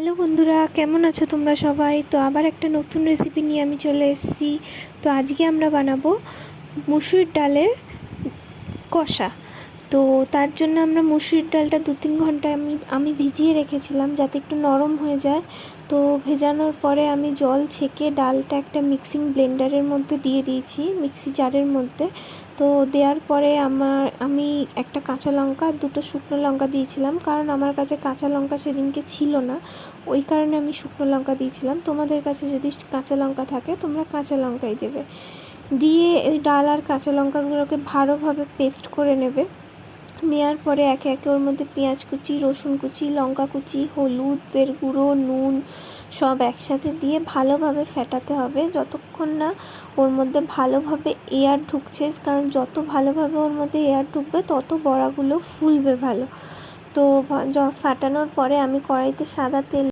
Hello বন্ধুরা, কেমন আছো তোমরা সবাই? তো আবার একটা নতুন রেসিপি নিয়ে আমি চলে এসেছি। তো আজকে আমরা বানাবো মুসুর ডালের কষা। তো তার জন্য আমরা মুসুর ডালটা 2-3 ঘন্টা আমি ভিজিয়ে রেখেছিলাম যাতে একটু নরম হয়ে যায়। তো ভেজানোর পরে আমি জল ছেঁকে ডালটা একটা মিক্সিং ব্লেন্ডারের মধ্যে দিয়ে দিয়েছি, মিক্সি জারের মধ্যে। তো দেওয়ার পরে আমি একটা কাঁচা লঙ্কা, 2টো শুকনো লঙ্কা দিয়েছিলাম, কারণ আমার কাছে কাঁচা লঙ্কা সেদিনকে ছিল না, ওই কারণে আমি শুকনো লঙ্কা দিয়েছিলাম। তোমাদের কাছে যদি কাঁচা লঙ্কা থাকে তোমরা কাঁচা লঙ্কাই দেবে। দিয়ে ওই ডাল আর কাঁচা লঙ্কাগুলোকে ভালোভাবে পেস্ট করে নেবে। নেওয়ার পরে একে একে ওর মধ্যে পেঁয়াজ কুচি, রসুন কুচি, লঙ্কা কুচি, হলুদের গুঁড়ো, নুন সব একসাথে দিয়ে ভালোভাবে ফেটাতে হবে যতক্ষণ না ওর মধ্যে ভালোভাবে এয়ার ঢুকছে, কারণ যত ভালোভাবে ওর মধ্যে এয়ার ঢুকবে তত বড়াগুলো ফুলবে ভালো। তো ফাটানোর পরে আমি কড়াইতে সাদা তেল